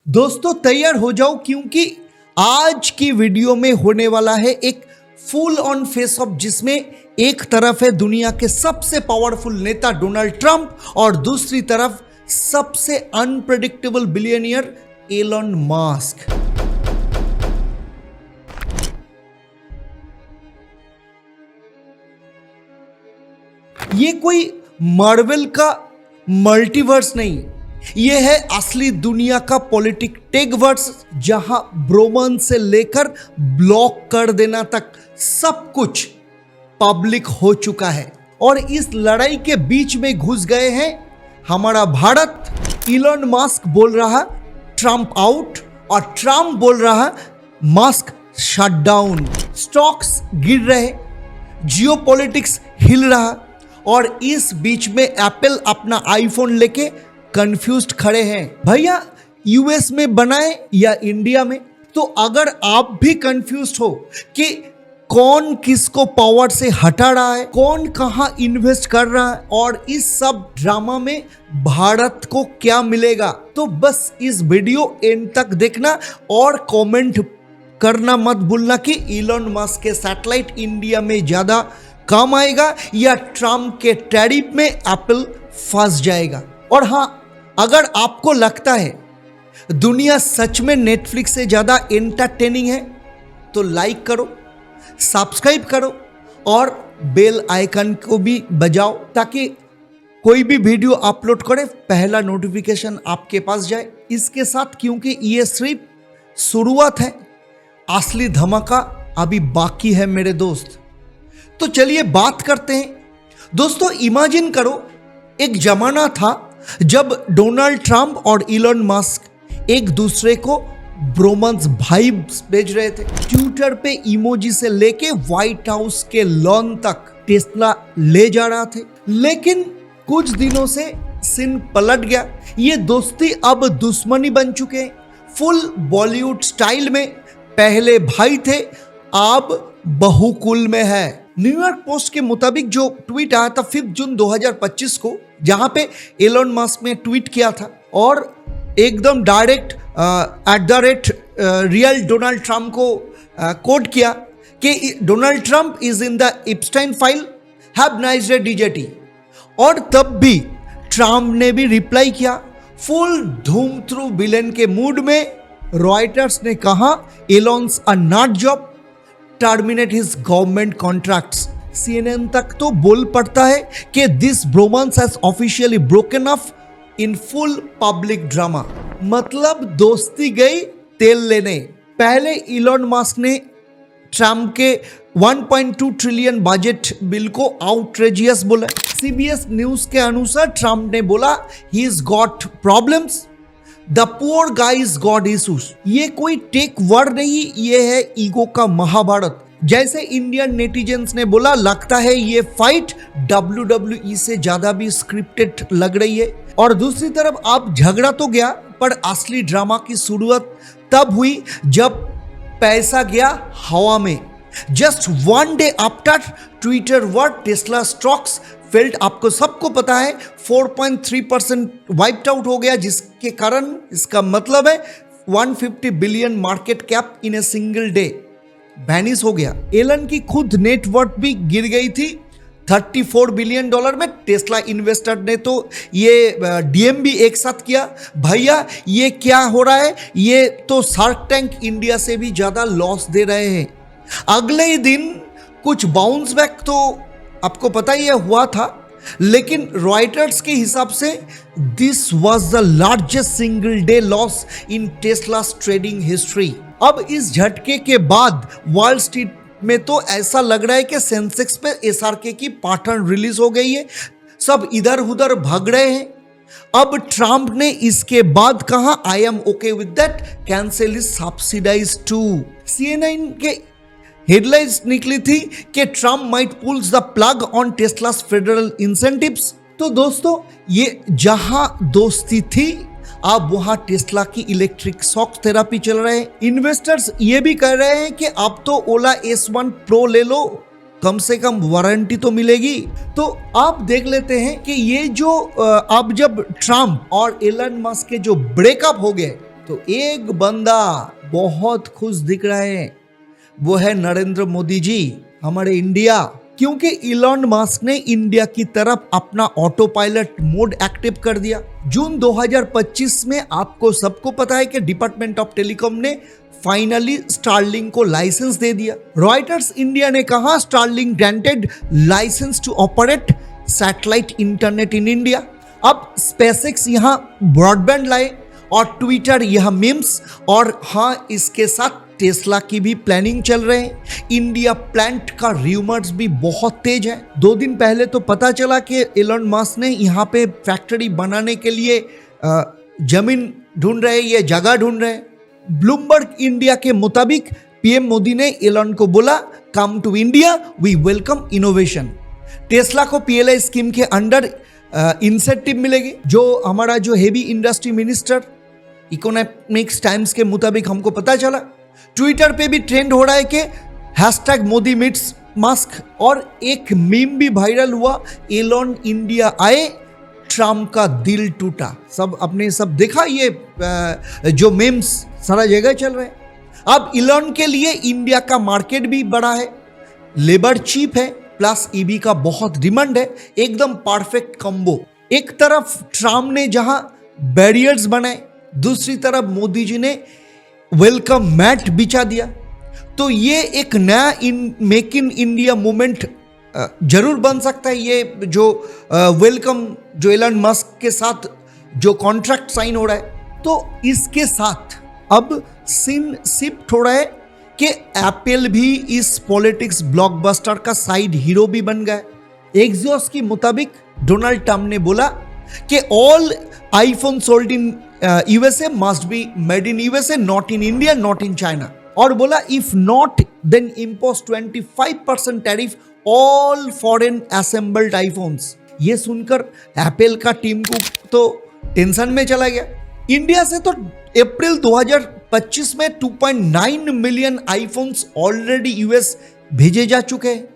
दोस्तों तैयार हो जाओ क्योंकि आज की वीडियो में होने वाला है एक फुल ऑन फेस ऑफ, जिसमें एक तरफ है दुनिया के सबसे पावरफुल नेता डोनाल्ड ट्रंप और दूसरी तरफ सबसे अनप्रेडिक्टेबल बिलियनियर एलन मस्क। ये कोई मार्वल का मल्टीवर्स नहीं, ये है असली दुनिया का पॉलिटिक टेकवर्स, जहां ब्रोमांस से लेकर ब्लॉक कर देना तक सब कुछ पब्लिक हो चुका है। और इस लड़ाई के बीच में घुस गए हैं हमारा भारत। इलॉन मस्क बोल रहा ट्रंप आउट और ट्रंप बोल रहा मस्क शट डाउन। स्टॉक्स गिर रहे, जियोपॉलिटिक्स हिल रहा और इस बीच में एप्पल अपना आईफोन लेके कंफ्यूज्ड खड़े हैं। भैया यूएस में बनाए या इंडिया में? तो अगर आप भी कंफ्यूज्ड हो कि कौन किसको पावर से हटा रहा है, कौन कहां इन्वेस्ट कर रहा है और इस सब ड्रामा में भारत को क्या मिलेगा, तो बस इस वीडियो एंड तक देखना और कमेंट करना मत भूलना कि इलॉन मस्क के सैटेलाइट इंडिया में ज्यादा काम आएगा या ट्रम्प के टैरिफ में एप्पल फंस जाएगा। और हाँ, अगर आपको लगता है दुनिया सच में नेटफ्लिक्स से ज्यादा एंटरटेनिंग है तो लाइक करो, सब्सक्राइब करो और बेल आइकन को भी बजाओ ताकि कोई भी वीडियो अपलोड करे पहला नोटिफिकेशन आपके पास जाए। इसके साथ क्योंकि ये सिर्फ शुरुआत है, असली धमाका अभी बाकी है मेरे दोस्त। तो चलिए बात करते हैं। दोस्तों इमेजिन करो, एक जमाना था जब डोनाल्ड ट्रंप और इलॉन मस्क एक दूसरे को ब्रोमांस वाइब्स भेज रहे थे। ट्विटर पे इमोजी से लेके व्हाइट हाउस के लॉन तक टेस्ला ले जा रहा थे। लेकिन कुछ दिनों से सीन पलट गया। ये दोस्ती अब दुश्मनी बन चुके हैं। फुल बॉलीवुड स्टाइल में पहले भाई थे, अब बहुकुल में है। न्यूयॉर्क पोस्ट के मुताबिक जो ट्वीट आया था 5 जून 2025 को, जहां पे एलन मस्क ने ट्वीट किया था और एकदम डायरेक्ट @रियल डोनाल्ड ट्रंप को कोट किया कि Donald Trump is in the Epstein file, have nice day DJT. और तब भी ट्रंप ने भी रिप्लाई किया फुल धूम थ्रू विलेन के मूड में। रॉयटर्स ने कहा Elon's a nut job, terminate his government contracts. CNN तक तो बोल पड़ता है कि this bromance has officially broken off in full public drama. मतलब दोस्ती गई तेल लेने। पहले इलॉन मस्क ने ट्रम्प के 1.2 ट्रिलियन बजट बिल को आउटरेजियस बोला। CBS न्यूज के अनुसार ट्रम्प ने बोला he is got problems, the poor guys God issues. ये कोई टेक वर्ड नहीं, ये है ईगो का महाभारत। जैसे इंडियन नेटिजन्स ने बोला लगता है ये फाइट WWE से ज्यादा भी स्क्रिप्टेड लग रही है। और दूसरी तरफ आप झगड़ा तो गया, पर असली ड्रामा की शुरुआत तब हुई जब पैसा गया हवा में। Just one day after Twitter word Tesla stocks felt. आपको सबको पता है 4.3% वाइप्ड आउट हो गया, जिसके कारण इसका मतलब है 150 billion market cap in a single day vanish हो गया। एलन की खुद नेटवर्थ भी गिर गई थी $34 बिलियन में। टेस्ला इन्वेस्टर ने तो ये DM भी एक साथ किया। भैया ये क्या हो रहा है, ये तो शार्क टैंक इंडिया से भी ज्यादा लॉस दे रहे हैं। अगले ही दिन कुछ बाउंस बैक तो आपको पता ही हुआ था, लेकिन रॉयटर्स के हिसाब से this was the largest single day loss in Tesla's trading history. अब इस झटके के बाद वॉल स्ट्रीट में तो ऐसा लग रहा है कि सेंसेक्स पे SRK की पैटर्न रिलीज हो गई है, सब इधर उधर भाग रहे हैं। अब ट्रंप ने इसके बाद कहा I am okay with that, cancel is subsidize too. CNN के हेडलाइंस निकली थी कि Trump might pulls the plug on Tesla's federal incentives. तो दोस्तों ये जहां दोस्ती थी, अब वहां टेस्ला की इलेक्ट्रिक शॉक थेरापी चल रहे हैं। इन्वेस्टर्स ये भी कह रहे हैं कि अब तो ओला S1 Pro ले लो, कम से कम वारंटी तो मिलेगी। तो आप देख लेते हैं कि ये जो अब जब ट्रम्प और एलन मस्क के जो ब्रेकअप हो गए, तो एक बंदा बहुत खुश दिख रहा है, वो है नरेंद्र मोदी जी, हमारे इंडिया। क्योंकि इलॉन मस्क ने इंडिया की तरफ अपना ऑटो पायलट मोड एक्टिव कर दिया। जून 2025 में आपको सबको पता है कि डिपार्टमेंट ऑफ टेलीकॉम ने फाइनली स्टारलिंक को लाइसेंस दे दिया। रॉयटर्स इंडिया ने कहा Starlink granted license to operate satellite internet in India. अब स्पेसएक्स यहाँ ब्रॉडबैंड लाए और ट्विटर यह मीम्स, और हाँ इसके साथ टेस्ला की भी प्लानिंग चल रहे हैं। इंडिया प्लांट का रूमर्स भी बहुत तेज है। 2 दिन पहले तो पता चला कि एलन मस्क ने यहाँ पे फैक्ट्री बनाने के लिए जमीन ढूंढ रहे, ये जगह ढूंढ रहे। ब्लूमबर्ग इंडिया के मुताबिक पीएम मोदी ने एलन को बोला, come to India, we welcome innovation. Tesla को पीएलआई स्कीम के अंडर इंसेंटिव मिलेगी। जो हमारा जो heavy industry minister Economics Times के मुताबिक हमको पता चला। ट्विटर पे भी ट्रेंड हो रहा है कि हैशटैग मोदी मीट्स मस्क, और एक मीम भी वायरल हुआ, एलन इंडिया आए, ट्रम्प का दिल टूटा। सब अपने सब देखा, ये जो मीम्स सारा जगह चल रहे हैं। अब एलन के लिए इंडिया का मार्केट भी बड़ा है, लेबर चीप है, प्लस ईवी का बहुत डिमांड है, एकदम परफेक्ट कॉम्बो। एक तरफ ट्रम्प ने जहां बैरियर्स बनाए, दूसरी तरफ मोदी जी ने वेलकम मैट बिछा दिया। तो ये एक नया मेक इन इंडिया मूवमेंट जरूर बन सकता है। ये जो वेलकम जो एलन मस्क के साथ जो कॉन्ट्रैक्ट साइन हो रहा है, तो इसके साथ अब सीन शिफ्ट हो रहा है कि एप्पल भी इस पॉलिटिक्स ब्लॉकबस्टर का साइड हीरो भी बन गया। एक्सियोस के मुताबिक डोनाल्ड ट्रम्प ने बोला कि all iPhone sold in USA must be made in USA, not in India, not in China. और बोला if not then impose 25% tariff all foreign assembled iPhones. ये सुनकर एप्पल का टीम को तो टेंशन में चला गया। इंडिया से तो अप्रैल 2025 में 2.9 मिलियन आईफोन्स ऑलरेडी यूएस भेजे जा चुके हैं।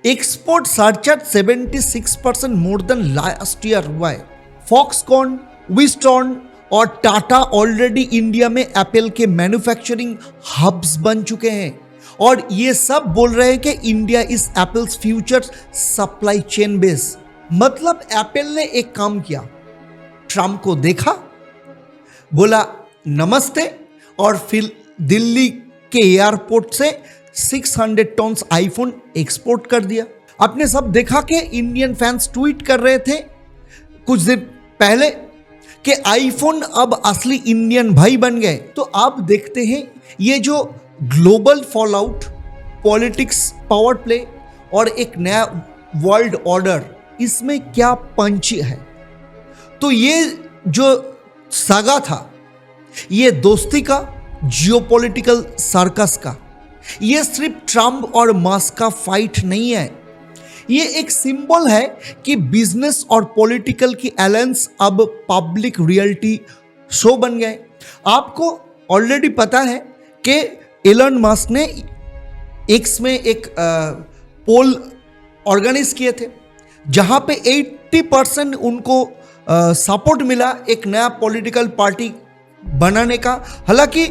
Export surcharge 76% more than last year हुआ है। फॉक्सकॉन, विस्टॉन और टाटा ऑलरेडी इंडिया में एप्पल के मैन्युफैक्चरिंग हब्स बन चुके हैं, और ये सब बोल रहे हैं कि India is apples future supply chain base. मतलब एप्पल ने एक काम किया, ट्रम्प को देखा, बोला नमस्ते, और फिर दिल्ली के एयरपोर्ट से 600 टन आईफोन एक्सपोर्ट कर दिया। आपने सब देखा कि इंडियन फैंस ट्वीट कर रहे थे कुछ दिन पहले कि आईफोन अब असली इंडियन भाई बन गए। तो आप देखते हैं ये जो global fallout, politics, power play और एक नया वर्ल्ड ऑर्डर, इसमें क्या पंच है। तो ये जो सागा था, ये दोस्ती का, जियोपॉलिटिकल सर्कस का, ये सिर्फ ट्रम्प और मस्क का फाइट नहीं है। ये एक सिंबल है कि बिजनेस और पॉलिटिकल की अलायंस अब पब्लिक रियलिटी शो बन गए। आपको ऑलरेडी पता है कि एलन मस्क ने एक्स में एक पोल ऑर्गेनाइज किए थे, जहां पे 80% उनको सपोर्ट मिला एक नया पॉलिटिकल पार्टी बनाने का। हालांकि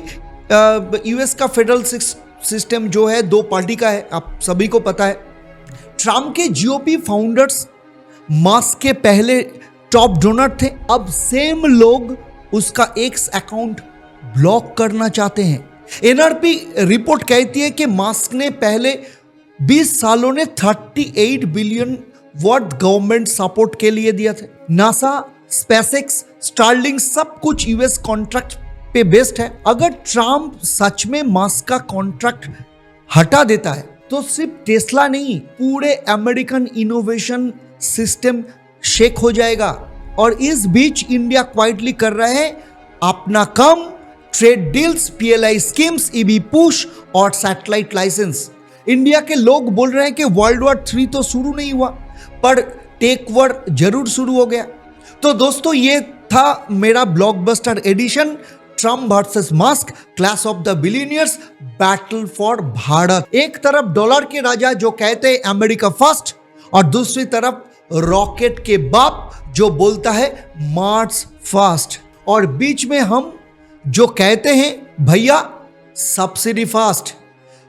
यूएस का फेडरल सिस्टम जो है 2 पार्टी का है, आप सभी को पता है। ट्रम्प के जीओपी फाउंडर्स मस्क के पहले टॉप डोनर थे, अब सेम लोग उसका एक्स अकाउंट ब्लॉक करना चाहते हैं। एनआरपी रिपोर्ट कहती है कि मस्क ने पहले 20 सालों ने 38 बिलियन वर्थ गवर्नमेंट सपोर्ट के लिए दिया थे। नासा, स्पेसएक्स, स्टारलिंक सब कुछ यूएस कॉन्ट्रैक्ट पे बेस्ड है। अगर ट्रम्प सच में मस्क का कॉन्ट्रैक्ट हटा देता है तो सिर्फ टेस्ला नहीं, पूरे अमेरिकन इनोवेशन सिस्टम शेक हो जाएगा। और इस बीच इंडिया क्वाइटली कर रहा है अपना काम, trade deals, PLI schemes, EV push और सैटेलाइट लाइसेंस। इंडिया के लोग बोल रहे हैं कि वर्ल्ड वॉर 3 तो शुरू नहीं हुआ, पर टेक वॉर जरूर शुरू हो गया। तो दोस्तों, ये था मेरा blockbuster edition, Trump versus Musk, clash of the billionaires, battle for Bharat. एक तरफ डॉलर के राजा जो कहते हैं अमेरिका फर्स्ट, और दूसरी तरफ रॉकेट के बाप जो बोलता है मार्स फर्स्ट, और बीच में हम जो कहते हैं भैया सब्सिडी फास्ट,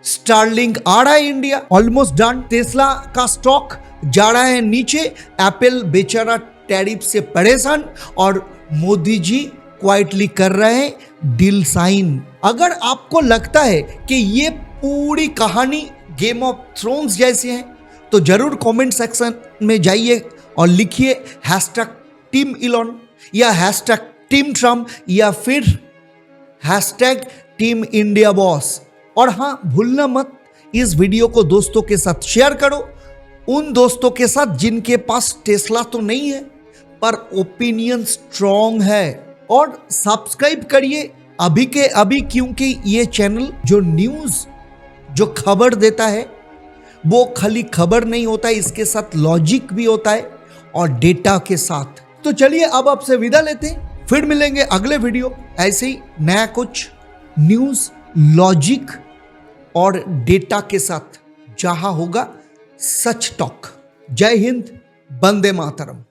स्टारलिंक आ रहा है इंडिया, ऑलमोस्ट डन। टेस्ला का स्टॉक जा रहा है नीचे, एप्पल बेचारा टैरिफ से परेशान और मोदी जी क्वाइटली कर रहे हैं डील साइन। अगर आपको लगता है कि ये पूरी कहानी गेम ऑफ थ्रोन्स जैसी है तो जरूर कमेंट सेक्शन में जाइए और लिखिए हैशटैग टीम इलॉन या हैशटैग टीम ट्रम्प या फिर हैशटैग टीम इंडिया बॉस। और हाँ, भूलना मत इस वीडियो को दोस्तों के साथ शेयर करो, उन दोस्तों के साथ जिनके पास टेस्ला तो नहीं है पर ओपिनियन स्ट्रॉन्ग है। और सब्सक्राइब करिए अभी के अभी, क्योंकि ये चैनल जो न्यूज़ जो खबर देता है वो खाली खबर नहीं होता है, इसके साथ लॉजिक भी होता है और डेटा के साथ। तो चलिए अब आपसे विदा लेते हैं, फिर मिलेंगे अगले वीडियो ऐसे ही नया कुछ न्यूज़, लॉजिक और डेटा के साथ, जहां होगा सच टॉक। जय हिंद, वंदे मातरम।